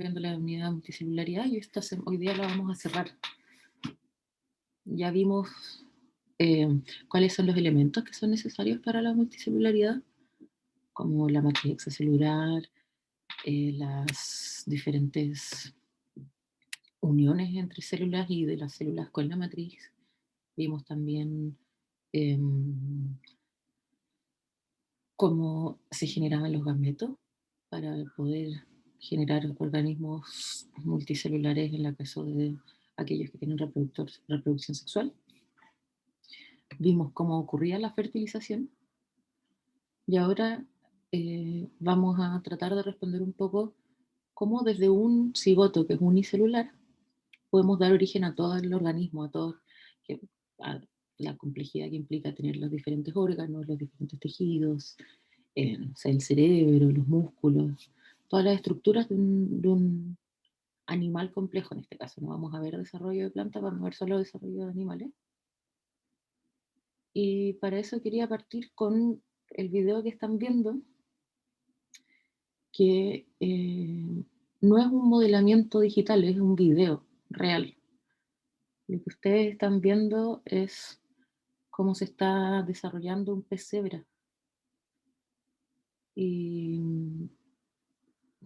viendo la unidad de multicelularidad y hoy día la vamos a cerrar. Ya vimos cuáles son los elementos que son necesarios para la multicelularidad, como la matriz extracelular, las diferentes uniones entre células y de las células con la matriz. Vimos también cómo se generaban los gametos para poder generar organismos multicelulares en el caso de aquellos que tienen reproducción sexual. Vimos cómo ocurría la fertilización y ahora vamos a tratar de responder un poco cómo desde un cigoto que es unicelular podemos dar origen a todo el organismo, a la complejidad que implica tener los diferentes órganos, los diferentes tejidos, o sea, el cerebro, los músculos, todas las estructuras de un animal complejo en este caso. No vamos a ver desarrollo de plantas, vamos a ver solo desarrollo de animales. Y para eso quería partir con el video que están viendo, que no es un modelamiento digital, es un video real. Lo que ustedes están viendo es cómo se está desarrollando un pez cebra. Y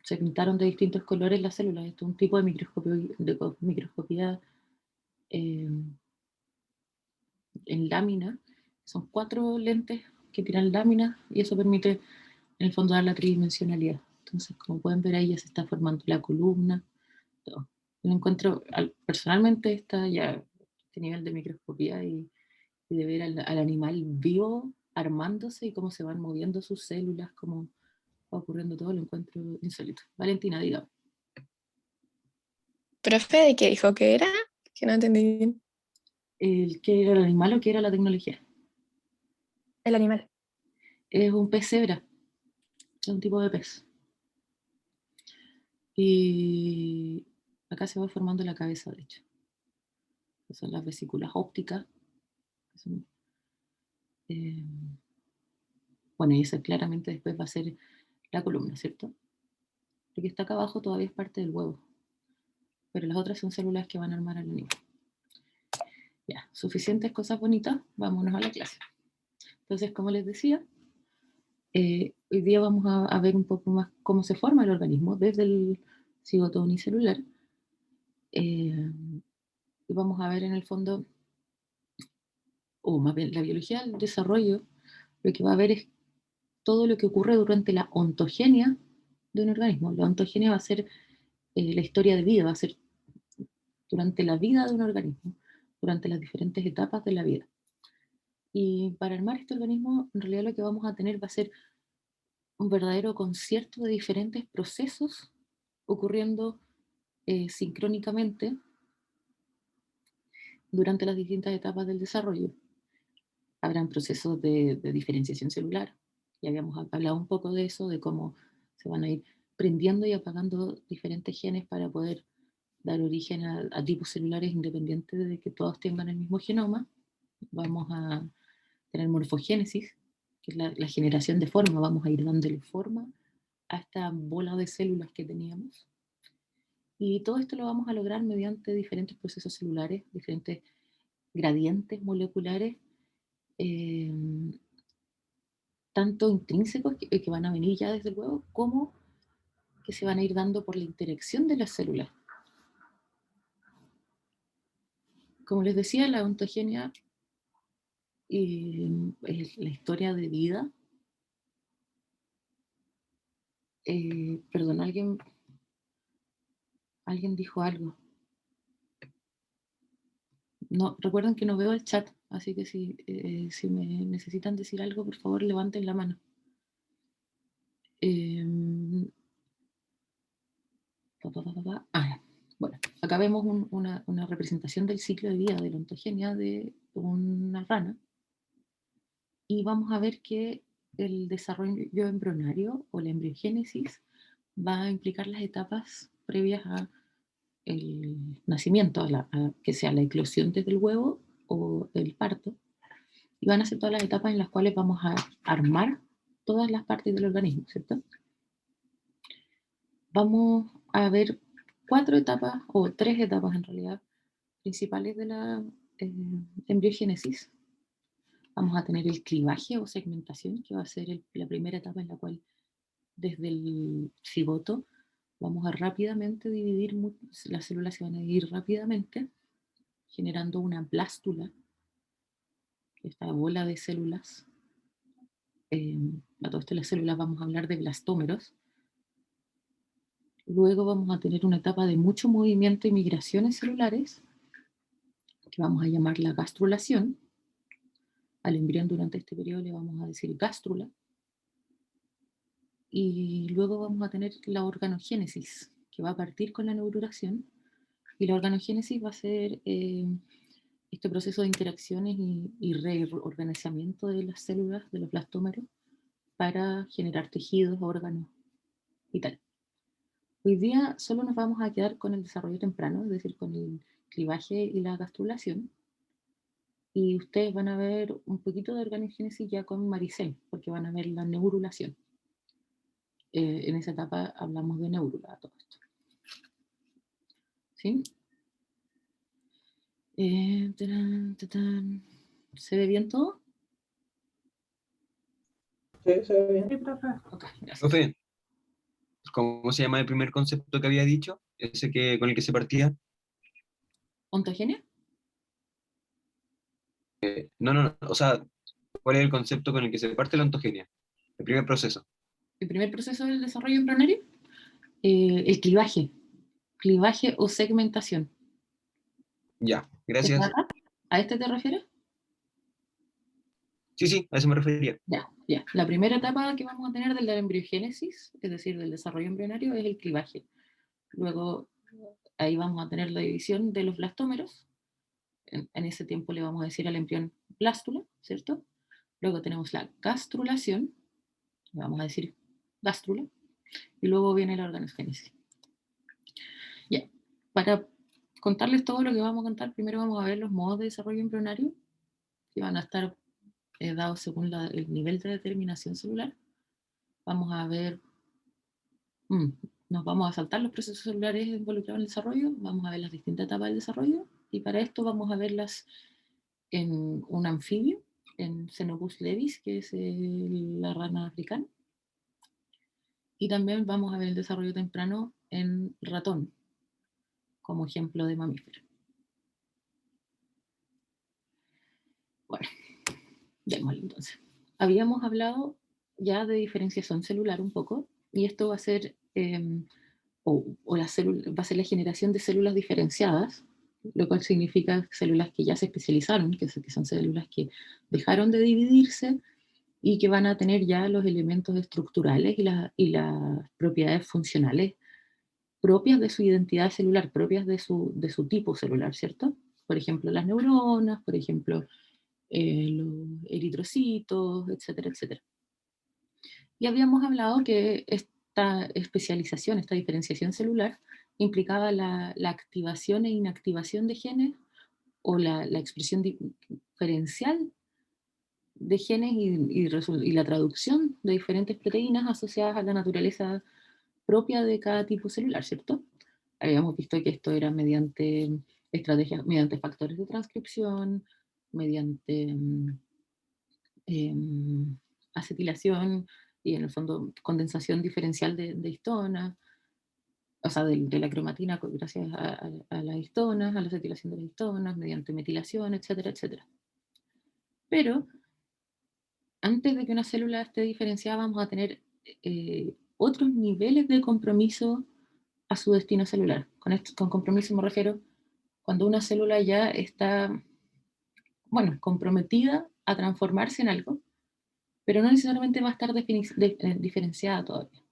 se pintaron de distintos colores las células. Esto es un tipo de microscopía en lámina. Son 4 lentes que tiran láminas y eso permite en el fondo dar la tridimensionalidad. Entonces, como pueden ver ahí ya se está formando la columna. Todo. Yo encuentro, personalmente, este nivel de microscopía y de ver al animal vivo armándose y cómo se van moviendo sus células, cómo va ocurriendo todo, lo encuentro insólito. Valentina, diga. ¿Profe de qué dijo que era? Que no entendí bien. ¿Qué era el animal o qué era la tecnología? El animal. Es un pez cebra, es un tipo de pez. Y acá se va formando la cabeza, de hecho. Que son las vesículas ópticas. Son, bueno, y esa claramente después va a ser la columna, ¿cierto? Lo que está acá abajo todavía es parte del huevo. Pero las otras son células que van a armar al animal. Ya, suficientes cosas bonitas, vámonos a la clase. Entonces, como les decía, hoy día vamos a ver un poco más cómo se forma el organismo desde el cigoto unicelular. Y vamos a ver en el fondo, o más bien la biología del desarrollo, lo que va a ver es todo lo que ocurre durante la ontogenia de un organismo. La ontogenia va a ser la historia de vida, va a ser durante la vida de un organismo, durante las diferentes etapas de la vida. Y para armar este organismo, en realidad lo que vamos a tener va a ser un verdadero concierto de diferentes procesos ocurriendo sincrónicamente durante las distintas etapas del desarrollo. Habrán procesos de diferenciación celular. Ya habíamos hablado un poco de eso, de cómo se van a ir prendiendo y apagando diferentes genes para poder dar origen a tipos celulares independientes de que todos tengan el mismo genoma. Vamos a tener morfogénesis, que es la generación de forma. Vamos a ir dándole forma a esta bola de células que teníamos. Y todo esto lo vamos a lograr mediante diferentes procesos celulares, diferentes gradientes moleculares, tanto intrínsecos que van a venir ya desde el huevo, como que se van a ir dando por la interacción de las células. Como les decía, la ontogenia es la historia de vida. Perdón, alguien dijo algo. No, recuerden que no veo el chat, así que si me necesitan decir algo, por favor levanten la mano. Bueno, acá vemos una representación del ciclo de vida de la ontogenia de una rana y vamos a ver que el desarrollo embrionario o la embriogénesis va a implicar las etapas previas a el nacimiento, que sea la eclosión desde el huevo o el parto, y van a ser todas las etapas en las cuales vamos a armar todas las partes del organismo, ¿cierto? Vamos a ver 4 etapas, o 3 etapas en realidad, principales de la embriogénesis. Vamos a tener el clivaje o segmentación, que va a ser la primera etapa en la cual desde el cigoto vamos a rápidamente dividir, las células se van a dividir rápidamente, generando una blástula, esta bola de células. A todo esto las células vamos a hablar de blastómeros. Luego vamos a tener una etapa de mucho movimiento y migraciones celulares, que vamos a llamar la gastrulación. Al embrión durante este periodo le vamos a decir gástrula. Y luego vamos a tener la organogénesis, que va a partir con la neurulación. Y la organogénesis va a ser este proceso de interacciones y reorganizamiento de las células, de los blastómeros, para generar tejidos, órganos y tal. Hoy día solo nos vamos a quedar con el desarrollo temprano, es decir, con el clivaje y la gastrulación. Y ustedes van a ver un poquito de organogénesis ya con Maricel, porque van a ver la neurulación. En esa etapa hablamos de neurula, todo esto. ¿Sí? ¿Se ve bien todo? Sí, se ve bien. Sí, profe. Ok, gracias. Profe, ¿cómo se llama el primer concepto que había dicho? Ese que, con el que se partía. ¿Ontogenia? No, o sea, ¿cuál es el concepto con el que se parte la ontogenia? El primer proceso. El primer proceso del desarrollo embrionario, el clivaje. Clivaje o segmentación. Ya, gracias. ¿A este te refieres? Sí, a eso me refería. Ya. La primera etapa que vamos a tener de la embriogénesis, es decir, del desarrollo embrionario, es el clivaje. Luego, ahí vamos a tener la división de los blastómeros. En ese tiempo le vamos a decir al embrión blástula, ¿cierto? Luego tenemos la gastrulación, le vamos a decir gástrula, y luego viene la organogénesis. Ya, para contarles todo lo que vamos a contar, primero vamos a ver los modos de desarrollo embrionario, que van a estar dados según el nivel de determinación celular. Vamos a ver, nos vamos a saltar los procesos celulares involucrados en el desarrollo, vamos a ver las distintas etapas del desarrollo, y para esto vamos a verlas en un anfibio, en Xenobus levis, que es la rana africana, y también vamos a ver el desarrollo temprano en ratón, como ejemplo de mamífero. Bueno, démosle entonces. Habíamos hablado ya de diferenciación celular un poco, y esto va a ser, va a ser la generación de células diferenciadas, lo cual significa células que ya se especializaron, que son células que dejaron de dividirse y que van a tener ya los elementos estructurales y las propiedades funcionales propias de su identidad celular, propias de su tipo celular, ¿cierto? Por ejemplo, las neuronas, por ejemplo, los eritrocitos, etcétera, etcétera. Y habíamos hablado que esta especialización, esta diferenciación celular, implicaba la activación e inactivación de genes o la expresión diferencial de genes y la traducción de diferentes proteínas asociadas a la naturaleza propia de cada tipo celular, ¿cierto? Habíamos visto que esto era mediante estrategias, mediante factores de transcripción, mediante acetilación y en el fondo condensación diferencial de histonas, o sea, de la cromatina gracias a las histonas, a la acetilación de las histonas, mediante metilación, etcétera, etcétera. Pero antes de que una célula esté diferenciada, vamos a tener otros niveles de compromiso a su destino celular. Con compromiso me refiero cuando una célula ya está, bueno, comprometida a transformarse en algo, pero no necesariamente va a estar diferenciada todavía.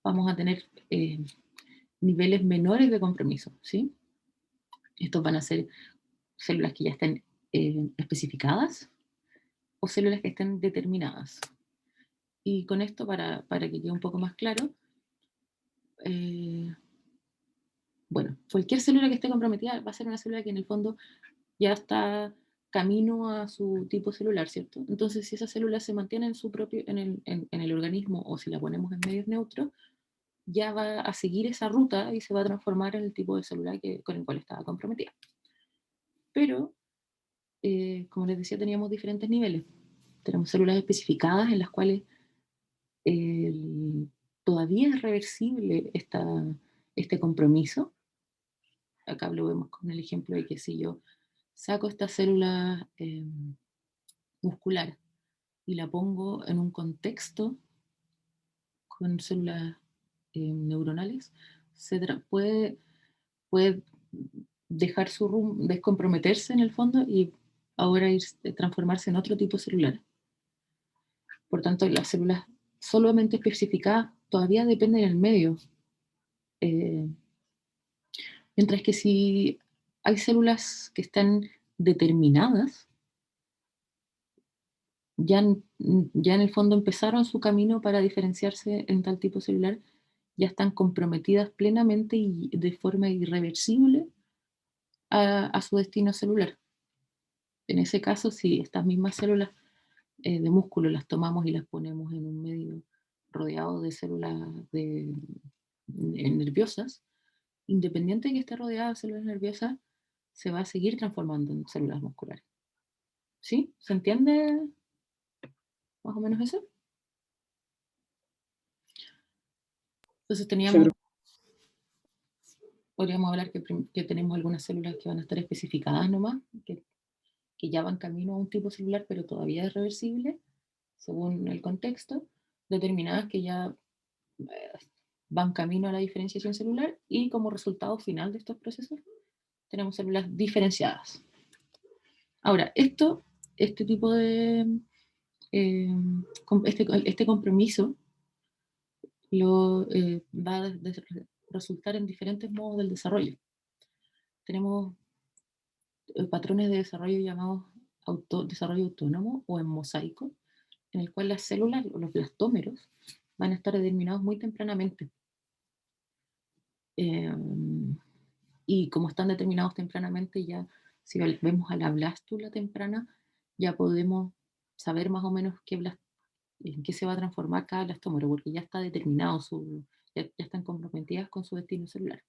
Vamos a tener niveles menores de compromiso, ¿sí? Estos van a ser células que ya estén especificadas o células que estén determinadas. Y con esto, para que quede un poco más claro, bueno, cualquier célula que esté comprometida va a ser una célula que en el fondo ya está camino a su tipo celular, ¿cierto? Entonces, si esa célula se mantiene en el organismo o si la ponemos en medios neutros, ya va a seguir esa ruta y se va a transformar en el tipo de célula con el cual estaba comprometida. Pero, como les decía, teníamos diferentes niveles. Tenemos células especificadas en las cuales todavía es reversible este compromiso. Acá lo vemos con el ejemplo de que si yo saco esta célula muscular y la pongo en un contexto con células neuronales, puede dejar su rumbo, descomprometerse en el fondo y ahora transformarse en otro tipo celular. Por tanto, las células solamente especificadas todavía dependen del medio. Mientras que si hay células que están determinadas, ya en el fondo empezaron su camino para diferenciarse en tal tipo celular, ya están comprometidas plenamente y de forma irreversible a su destino celular. En ese caso, si estas mismas células de músculo las tomamos y las ponemos en un medio rodeado de células nerviosas, independiente de que esté rodeada de células nerviosas, se va a seguir transformando en células musculares. ¿Sí? ¿Se entiende más o menos eso? Entonces podríamos hablar que tenemos algunas células que van a estar especificadas nomás, que ya van camino a un tipo celular, pero todavía es reversible, según el contexto, determinadas que ya van camino a la diferenciación celular, y como resultado final de estos procesos tenemos células diferenciadas. Ahora, este tipo de este compromiso va a resultar en diferentes modos del desarrollo. Tenemos patrones de desarrollo llamados desarrollo autónomo o en mosaico, en el cual las células o los blastómeros van a estar determinados muy tempranamente. Y como están determinados tempranamente, ya si vemos a la blástula temprana, ya podemos saber más o menos en qué se va a transformar cada blastómero, porque ya está determinado, ya están comprometidas con su destino celular.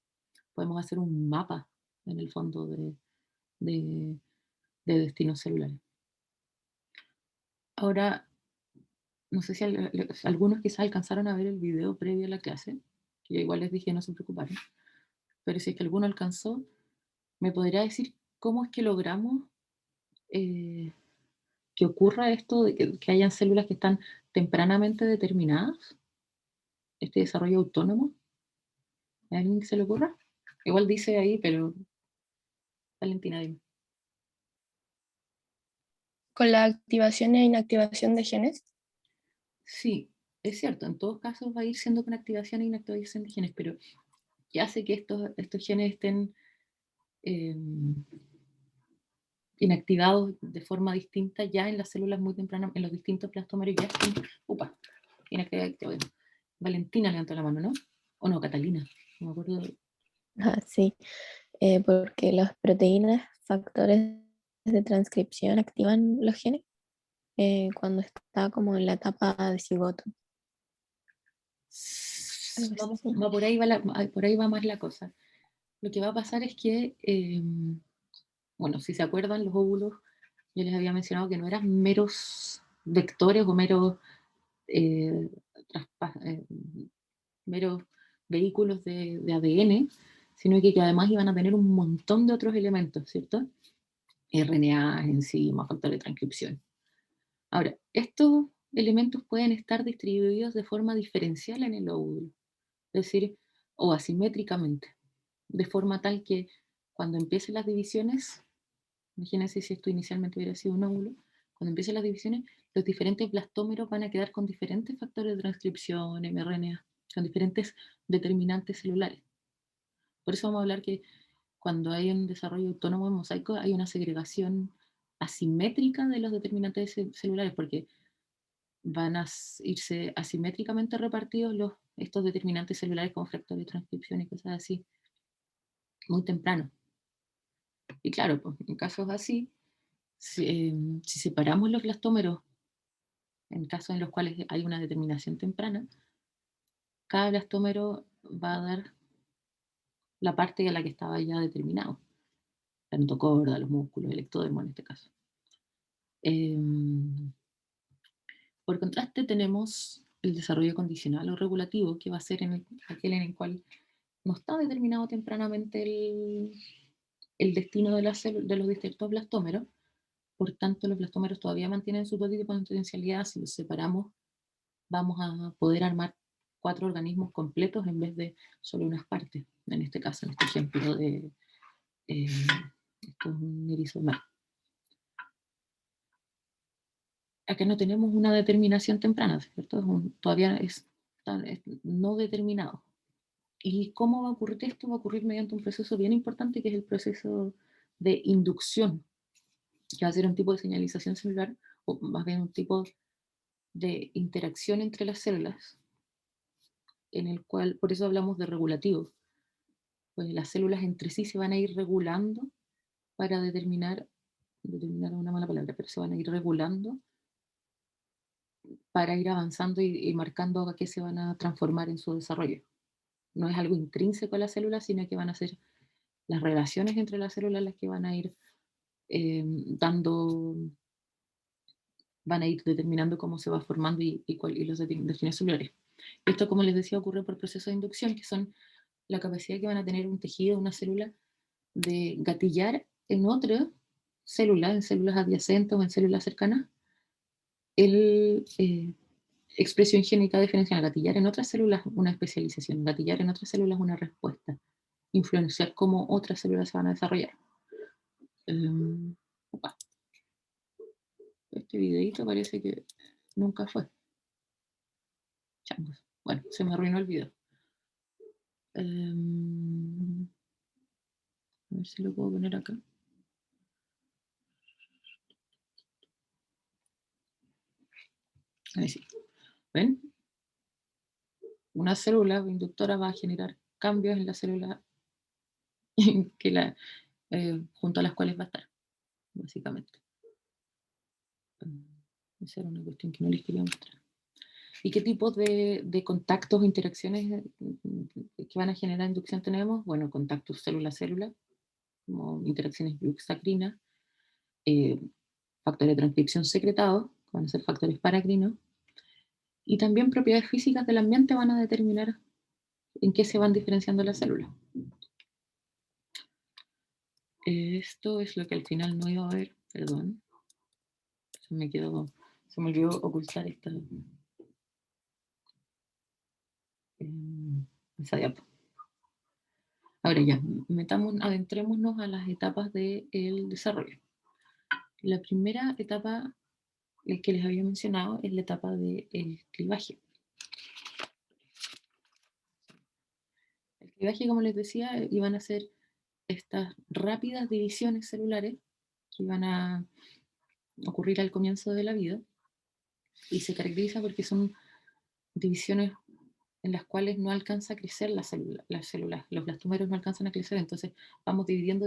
Podemos hacer un mapa, en el fondo, de destinos celulares. Ahora, no sé si algunos quizás alcanzaron a ver el video previo a la clase, que yo igual les dije no se preocuparan, pero si es que alguno alcanzó, ¿me podría decir cómo es que logramos que ocurra esto de que hayan células que están tempranamente determinadas, este desarrollo autónomo? ¿A alguien que se le ocurra? Igual dice ahí, pero Valentina, dime. Con la activación e inactivación de genes. Sí, es cierto, en todos casos va a ir siendo con activación e inactivación de genes, pero ¿qué hace que estos genes estén inactivados de forma distinta ya en las células muy tempranas, en los distintos blastómeros ya están? Inactivados. Valentina levantó la mano, ¿no? O no, Catalina, no me acuerdo. Ah, sí, porque las proteínas, factores de transcripción activan los genes cuando está como en la etapa de cigoto. Algo así. Por ahí va más la cosa. Lo que va a pasar es que, bueno, si se acuerdan, los óvulos, yo les había mencionado que no eran meros vectores o eh, eh, meros vehículos de ADN, sino que además iban a tener un montón de otros elementos, ¿cierto? RNA, enzimas, factores de transcripción. Ahora, estos elementos pueden estar distribuidos de forma diferencial en el óvulo, es decir, o asimétricamente, de forma tal que cuando empiecen las divisiones, imagínense si esto inicialmente hubiera sido un óvulo, cuando empiecen las divisiones, los diferentes blastómeros van a quedar con diferentes factores de transcripción, mRNA, con diferentes determinantes celulares. Por eso vamos a hablar que cuando hay un desarrollo autónomo en mosaico hay una segregación asimétrica de los determinantes celulares, porque van a irse asimétricamente repartidos estos determinantes celulares como factores de transcripción y cosas así, muy temprano. Y claro, pues, en casos así, si separamos los blastómeros, en casos en los cuales hay una determinación temprana, cada blastómero va a dar la parte a la que estaba ya determinado. La notocorda, los músculos, el ectodermo en este caso. Por contraste tenemos el desarrollo condicional o regulativo, que va a ser aquel en el cual no está determinado tempranamente el destino de los distintos blastómeros. Por tanto, los blastómeros todavía mantienen su potencialidad. Si los separamos, vamos a poder armar 4 organismos completos en vez de solo unas partes. En este caso, en este ejemplo de esto es un erizo de mar. Acá no tenemos una determinación temprana, ¿cierto? Todavía es no determinado. ¿Y cómo va a ocurrir esto? Va a ocurrir mediante un proceso bien importante, que es el proceso de inducción, que va a ser un tipo de señalización celular, o más bien un tipo de interacción entre las células, en el cual, por eso hablamos de regulativo, pues las células entre sí se van a ir regulando para determinar una mala palabra, pero se van a ir regulando para ir avanzando y marcando a qué se van a transformar en su desarrollo. No es algo intrínseco a la célula, sino que van a ser las relaciones entre las células las que van a ir van a ir determinando cómo se va formando y los destinos celulares. Esto, como les decía, ocurre por procesos de inducción, que son la capacidad que van a tener un tejido, una célula, de gatillar en otra célula, en células adyacentes o en células cercanas, expresión génica diferencial, gatillar en otras células una especialización, gatillar en otras células una respuesta, influenciar cómo otras células se van a desarrollar. Este videito parece que nunca fue. Changos. Bueno, se me arruinó el video. A ver si lo puedo poner acá. Ahí sí. ¿Ven? Una célula inductora va a generar cambios en la célula que junto a las cuales va a estar, básicamente. Esa era una cuestión que no les quería mostrar. ¿Y qué tipos de contactos o interacciones que van a generar inducción tenemos? Bueno, contactos célula-célula, como interacciones glucosacrinas, factores de transcripción secretados, que van a ser factores paracrinos, y también propiedades físicas del ambiente van a determinar en qué se van diferenciando las células. Esto es lo que al final no iba a ver, perdón. Se me olvidó ocultar esta esa diapo. Ahora ya, adentrémonos a las etapas del desarrollo. La primera etapa que les había mencionado es la etapa del clivaje. El clivaje, como les decía, iban a ser estas rápidas divisiones celulares que iban a ocurrir al comienzo de la vida, y se caracteriza porque son divisiones en las cuales no alcanza a crecer las células, los blastómeros no alcanzan a crecer, entonces vamos dividiendo,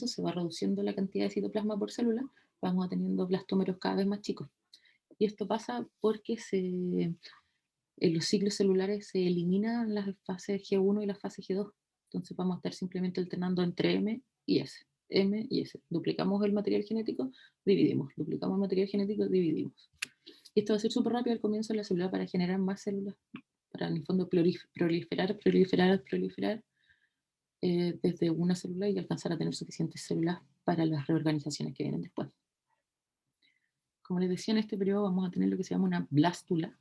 se va reduciendo la cantidad de citoplasma por célula, vamos teniendo blastómeros cada vez más chicos. Y esto pasa porque en los ciclos celulares se eliminan las fases G1 y las fases G2, entonces vamos a estar simplemente alternando entre M y S. M y S. Duplicamos el material genético, dividimos. Duplicamos el material genético, dividimos. Y esto va a ser súper rápido al comienzo de la célula para generar más células, para en el fondo proliferar desde una célula y alcanzar a tener suficientes células para las reorganizaciones que vienen después. Como les decía, en este periodo vamos a tener lo que se llama una blástula.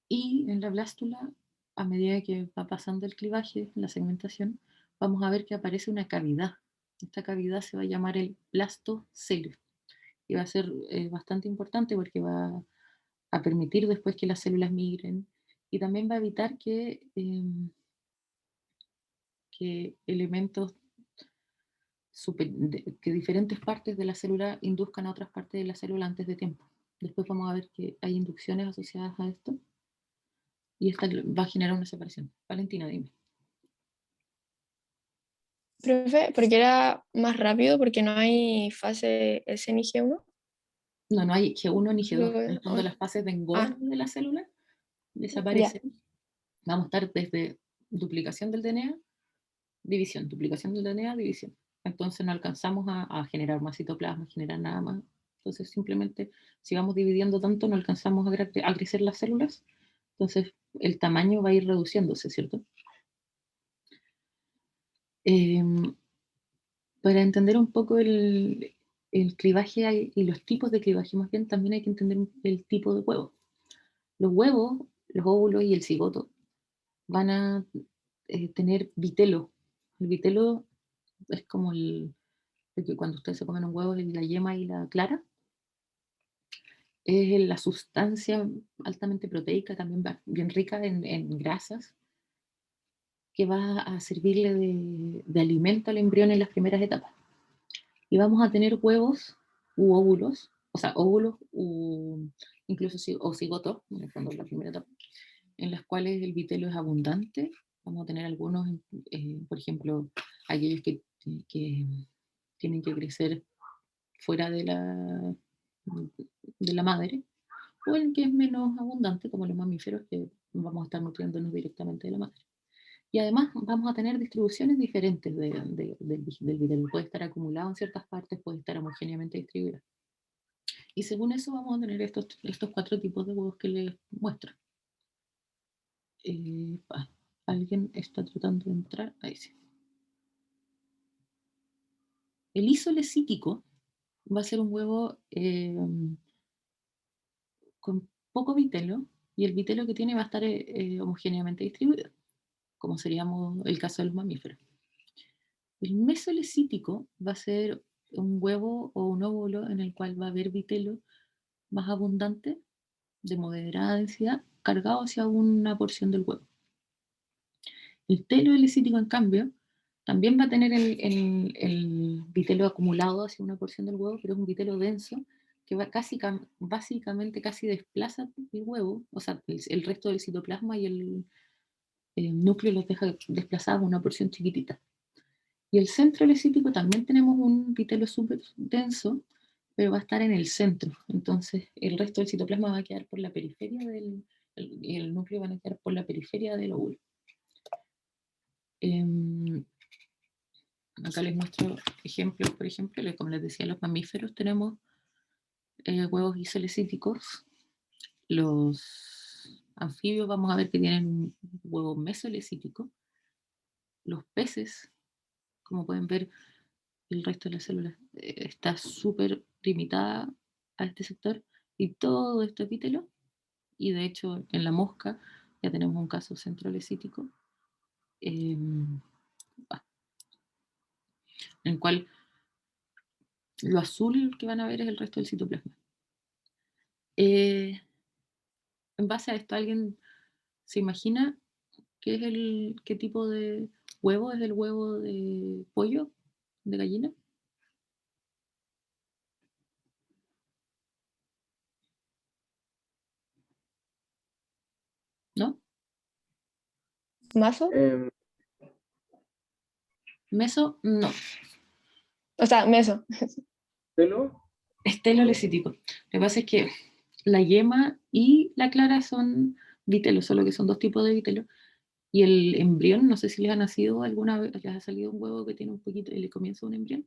Y en la blástula, a medida que va pasando el clivaje, la segmentación, vamos a ver que aparece una cavidad. Esta cavidad se va a llamar el blastocele. Y va a ser bastante importante porque va a permitir después que las células migren y también va a evitar que elementos, que diferentes partes de la célula induzcan a otras partes de la célula antes de tiempo. Después vamos a ver que hay inducciones asociadas a esto y esta va a generar una separación. Valentina, dime. Profe, ¿por qué era más rápido? ¿Porque no hay fase S ni G1? No hay G1 ni G2. En Luego, las fases de engorde de la célula ya. desaparecen. Vamos a estar desde duplicación del DNA, división, duplicación del DNA, división. Entonces no alcanzamos a generar más citoplasma, a generar nada más. Entonces simplemente, si vamos dividiendo tanto, no alcanzamos a crecer las células. Entonces el tamaño va a ir reduciéndose, ¿cierto? Para entender un poco el clivaje y los tipos de clivaje, más bien también hay que entender el tipo de huevo. Los huevos, los óvulos y el cigoto van a tener vitelo. El vitelo es como que cuando ustedes se comen un huevo, la yema y la clara, es la sustancia altamente proteica, también bien rica en grasas, que va a servirle de alimento al embrión en las primeras etapas. Y vamos a tener huevos u óvulos, o sea, óvulos incluso o cigotos, en el fondo, en la primera etapa, en las cuales el vitelo es abundante. Vamos a tener algunos, por ejemplo, aquellos que tienen que crecer fuera de la madre, o el que es menos abundante, como los mamíferos, que vamos a estar nutriéndonos directamente de la madre. Y además vamos a tener distribuciones diferentes del vitelo. Puede estar acumulado en ciertas partes, puede estar homogéneamente distribuido. Y según eso vamos a tener estos 4 tipos de huevos que les muestro. Alguien está tratando de entrar. Ahí sí. El isolecítico va a ser un huevo con poco vitelo, y el vitelo que tiene va a estar homogéneamente distribuido, como seríamos el caso de los mamíferos. El mesolecítico va a ser un huevo o un óvulo en el cual va a haber vitelo más abundante, de moderada densidad, cargado hacia una porción del huevo. El telohelicítico, en cambio, también va a tener el vitelo acumulado hacia una porción del huevo, pero es un vitelo denso que básicamente casi desplaza el huevo, o sea, el resto del citoplasma y el núcleo los deja desplazados a una porción chiquitita. Y el centro helicítico también tenemos un vitelo súper denso, pero va a estar en el centro. Entonces el resto del citoplasma va a quedar por la periferia y el núcleo va a quedar por la periferia del óvulo. Acá les muestro ejemplos. Por ejemplo, como les decía, los mamíferos tenemos huevos isolecíticos. Los anfibios vamos a ver que tienen un huevo mesolecítico. Los peces, como pueden ver, el resto de las células está súper limitada a este sector, y todo esto es vitelo. Y de hecho en la mosca ya tenemos un caso centrolecítico, en el cual lo azul que van a ver es el resto del citoplasma. En base a esto, ¿alguien se imagina qué tipo de huevo es el huevo de pollo, de gallina? ¿No? ¿Mazo? Meso, no. O sea, meso. ¿Pelo? Es telolecítico. Lo que pasa es que la yema y la clara son vitelo, solo que son 2 tipos de vitelo. Y el embrión, no sé si les ha nacido alguna vez, les ha salido un huevo que tiene un poquito, el comienzo de un embrión,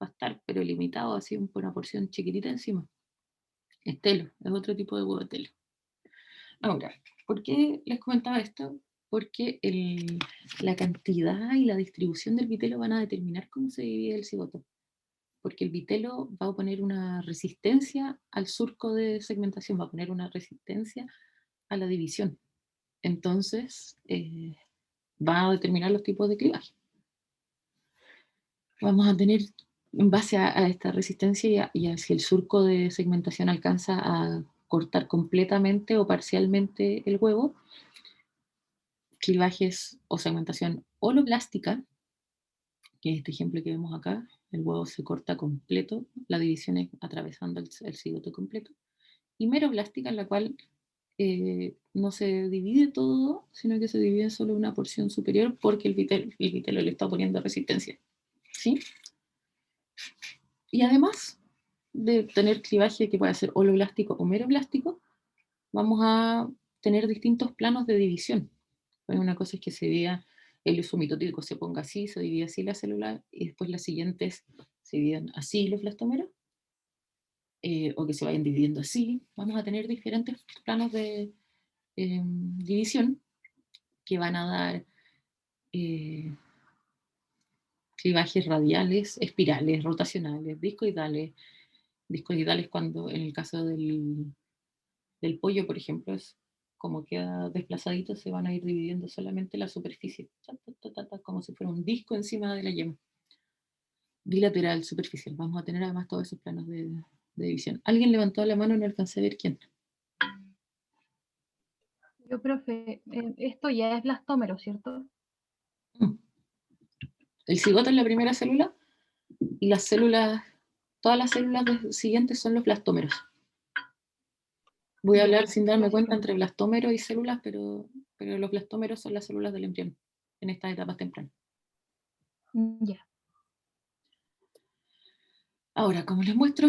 va a estar, pero limitado, así por una porción chiquitita encima. Es telo, es otro tipo de huevo de telo. Ahora, ¿por qué les comentaba esto? Porque la cantidad y la distribución del vitelo van a determinar cómo se divide el cigoto. Porque el vitelo va a poner una resistencia al surco de segmentación, va a poner una resistencia a la división. Entonces, va a determinar los tipos de clivaje. Vamos a tener, en base a esta resistencia y a si el surco de segmentación alcanza a cortar completamente o parcialmente el huevo, clivajes o segmentación holoblástica, que es este ejemplo que vemos acá. El huevo se corta completo, la división es atravesando el cigoto completo. Y meroblástica, en la cual no se divide todo, sino que se divide solo una porción superior porque el vitelo le está poniendo resistencia. ¿Sí? Y además de tener clivaje que puede ser holoblástico o meroblástico, vamos a tener distintos planos de división. Pues una cosa es que se divida el uso mitotídico, se ponga así, se divide así la célula, y después las siguientes se dividen así los blastómeros, o que se vayan dividiendo así. Vamos a tener diferentes planos de división que van a dar clivajes radiales, espirales, rotacionales, discoidales. Discoidales cuando en el caso del pollo, por ejemplo, es como queda desplazadito, se van a ir dividiendo solamente la superficie, como si fuera un disco encima de la yema. Bilateral, superficial. Vamos a tener además todos esos planos de división. Alguien levantó la mano, no alcancé a ver quién. Yo, profe, esto ya es blastómero, ¿cierto? El cigoto es la primera célula y las células, todas las células siguientes son los blastómeros. Voy a hablar sin darme cuenta entre blastómeros y células, pero los blastómeros son las células del embrión en estas etapas tempranas. Ya. Ahora, como les muestro,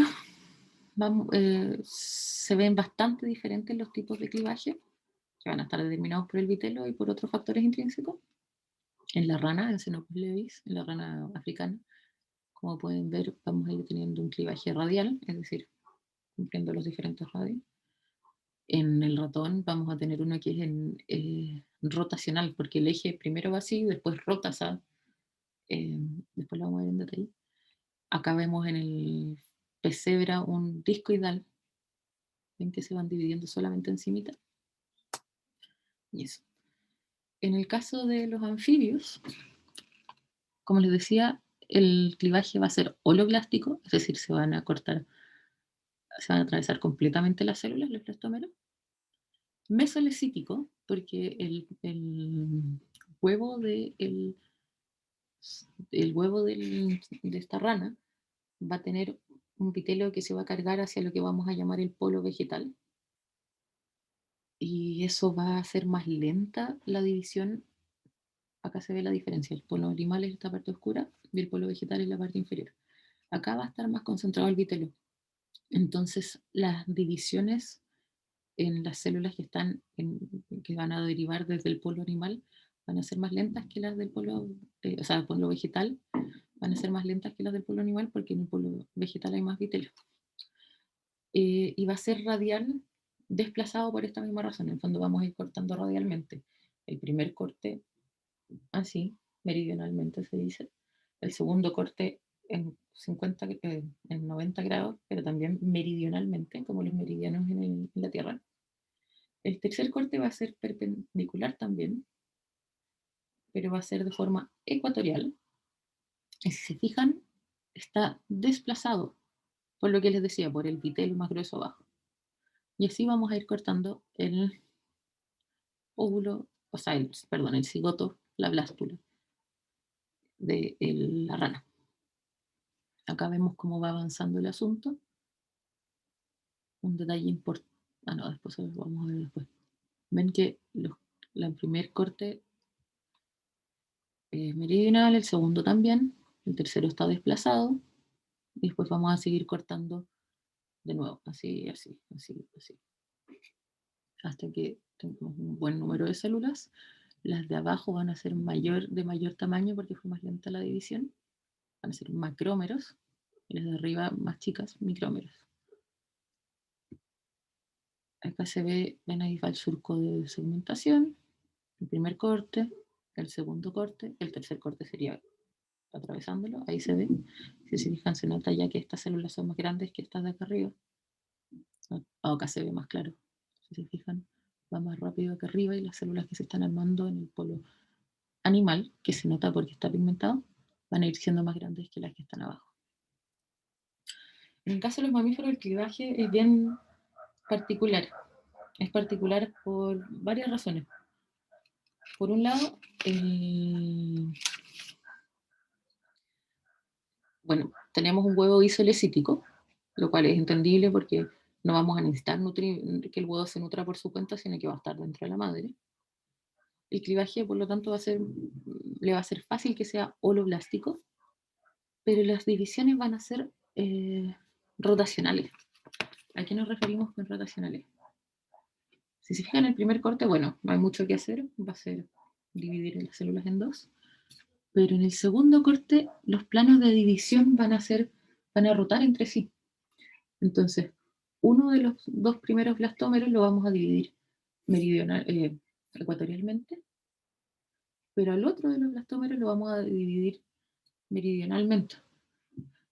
se ven bastante diferentes los tipos de clivaje, que van a estar determinados por el vitelo y por otros factores intrínsecos. En la rana, en Xenopus levis, en la rana africana, como pueden ver, vamos a ir teniendo un clivaje radial, es decir, cumpliendo los diferentes radios. En el ratón vamos a tener uno que es en rotacional, porque el eje primero va así, después rota, ¿sabes? Después lo vamos a ver en detalle. Acá vemos en el pesebra un discoidal, ven que se van dividiendo solamente encimita. Y eso. En el caso de los anfibios, como les decía, el clivaje va a ser holoblástico, es decir, se van a cortar, se van a atravesar completamente las células, los blastómeros. Mesolecítico, porque el huevo de de esta rana va a tener un vitelo que se va a cargar hacia lo que vamos a llamar el polo vegetal. Y eso va a hacer más lenta la división. Acá se ve la diferencia. El polo animal es esta parte oscura y el polo vegetal es la parte inferior. Acá va a estar más concentrado el vitelo. Entonces, las divisiones en las células que van a derivar desde el polo animal van a ser más lentas que las del polo, o sea, el polo vegetal, van a ser más lentas que las del polo animal porque en el polo vegetal hay más vitelo. Y va a ser radial desplazado por esta misma razón. En el fondo vamos a ir cortando radialmente. El primer corte así, meridionalmente se dice. El segundo corte en 90 grados, pero también meridionalmente, como los meridianos en la Tierra. El tercer corte va a ser perpendicular también, pero va a ser de forma ecuatorial. Y si se fijan, está desplazado, por lo que les decía, por el vitelo más grueso abajo. Y así vamos a ir cortando el óvulo, o sea, el cigoto, la blástula de la rana. Acá vemos cómo va avanzando el asunto. Un detalle importante. Ah, no, después lo vamos a ver después. Ven que el primer corte es meridional, el segundo también, el tercero está desplazado, y después vamos a seguir cortando de nuevo, así, así, así, así. Hasta que tengamos un buen número de células. Las de abajo van a ser de mayor tamaño porque fue más lenta la división. Van a ser macrómeros, y las de arriba más chicas, micrómeros. Acá se ve, ven ahí va el surco de segmentación, el primer corte, el segundo corte, el tercer corte sería atravesándolo, ahí se ve. Si se fijan, se nota ya que estas células son más grandes que estas de acá arriba. Acá se ve más claro. Si se fijan, va más rápido acá arriba y las células que se están armando en el polo animal, que se nota porque está pigmentado, van a ir siendo más grandes que las que están abajo. En el caso de los mamíferos, el clivaje es bien particular. Es particular por varias razones. Por un lado, bueno, tenemos un huevo isolecítico, lo cual es entendible porque no vamos a necesitar que el huevo se nutra por su cuenta, sino que va a estar dentro de la madre. El clivaje, por lo tanto, le va a ser fácil que sea holoblástico, pero las divisiones van a ser rotacionales. ¿A qué nos referimos con rotacionales? Si se fijan en el primer corte, bueno, no hay mucho que hacer, va a ser dividir las células en dos, pero en el segundo corte los planos de división van a rotar entre sí. Entonces, uno de los dos primeros blastómeros lo vamos a dividir ecuatorialmente, pero al otro de los blastómeros lo vamos a dividir meridionalmente.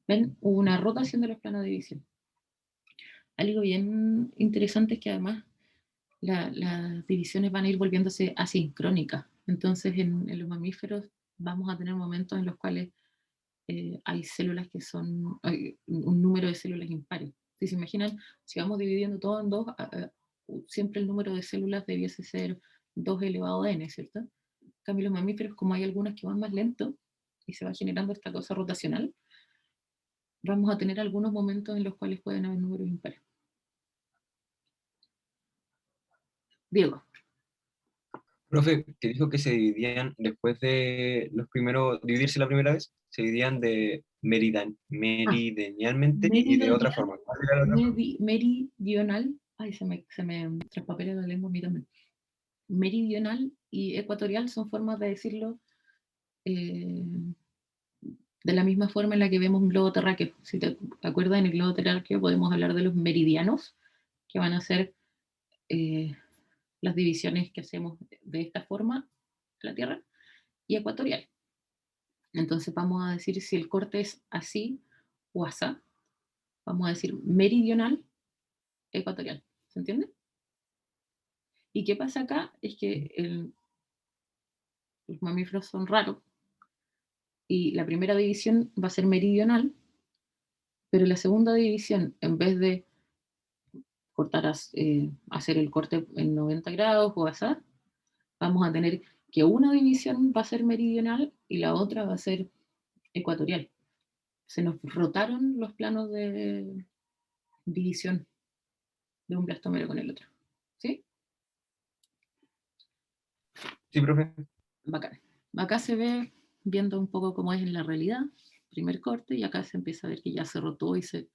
¿Ven? Hubo una rotación de los planos de división. Algo bien interesante es que además las divisiones van a ir volviéndose asincrónicas. Entonces, en los mamíferos vamos a tener momentos en los cuales hay células hay un número de células impares. Si se imaginan, si vamos dividiendo todo en dos, siempre el número de células debiese ser 2 elevado a n, ¿cierto? En cambio, los mamíferos, como hay algunas que van más lento y se va generando esta cosa rotacional, vamos a tener algunos momentos en los cuales pueden haber números impares. Diego. Profe, que dijo que se dividían después de los primeros, dividirse la primera vez, se dividían de meridionalmente y de otra forma. ¿Cuál era la otra forma? Meridional, ay, se me traspapela la lengua a mí también. Meridional y ecuatorial son formas de decirlo de la misma forma en la que vemos un globo terráqueo. Si te acuerdas, en el globo terráqueo podemos hablar de los meridianos, que van a ser las divisiones que hacemos de esta forma a la Tierra, y ecuatorial. Entonces vamos a decir si el corte es así o asá. Vamos a decir meridional, ecuatorial. ¿Se entiende? ¿Y qué pasa acá? Es que los mamíferos son raros y la primera división va a ser meridional, pero la segunda división, en vez de hacer el corte en 90 grados o así, vamos a tener que una división va a ser meridional y la otra va a ser ecuatorial. Se nos rotaron los planos de división de un blastómero con el otro. ¿Sí? Sí, profe. Bacán. Acá se ve, viendo un poco cómo es en la realidad, primer corte, y acá se empieza a ver que ya se rotó y se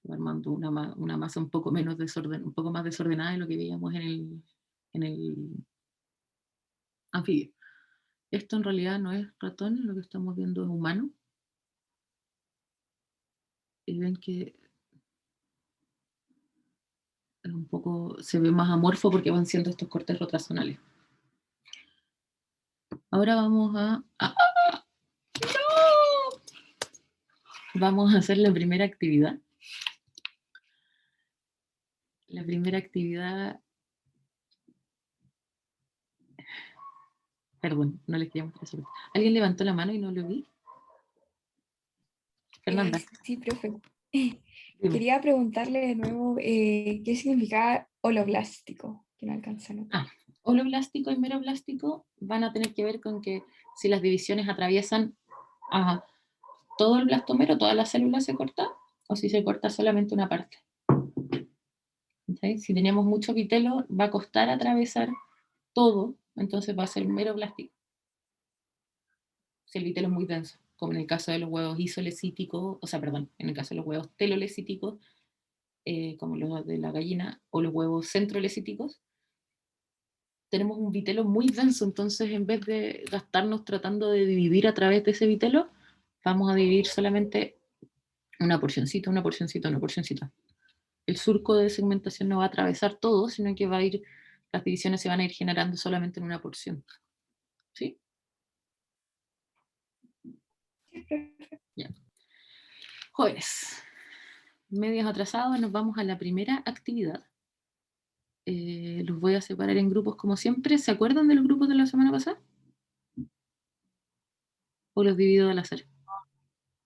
va armando una masa un poco más desordenada de lo que veíamos en el anfibio. Esto en realidad no es ratón, lo que estamos viendo es humano. Y ven que es un poco, se ve más amorfo porque van siendo estos cortes rotacionales. Ahora vamos ¡no! Vamos a hacer la primera actividad. La primera actividad... Perdón, no les quería mostrar eso. ¿Alguien levantó la mano y no lo vi? Fernanda. Sí, profe. Dime. Quería preguntarle de nuevo qué significa holoblástico, que no alcanza a notar. Holoblástico y meroblástico van a tener que ver con que si las divisiones atraviesan a todo el blastómero, todas las células se cortan, o si se corta solamente una parte. ¿Sí? Si tenemos mucho vitelo, va a costar atravesar todo, entonces va a ser meroblástico. Si el vitelo es muy denso, como en el caso de los huevos isolecíticos, en el caso de los huevos telolecíticos, como los de la gallina, o los huevos centrolecíticos, tenemos un vitelo muy denso, entonces en vez de gastarnos tratando de dividir a través de ese vitelo, vamos a dividir solamente una porcioncita, una porcioncita, una porcioncita. El surco de segmentación no va a atravesar todo, sino que las divisiones se van a ir generando solamente en una porción. ¿Sí? Ya. Jóvenes, medios atrasados, nos vamos a la primera actividad. Los voy a separar en grupos como siempre. ¿Se acuerdan de los grupos de la semana pasada? ¿O los divido al azar?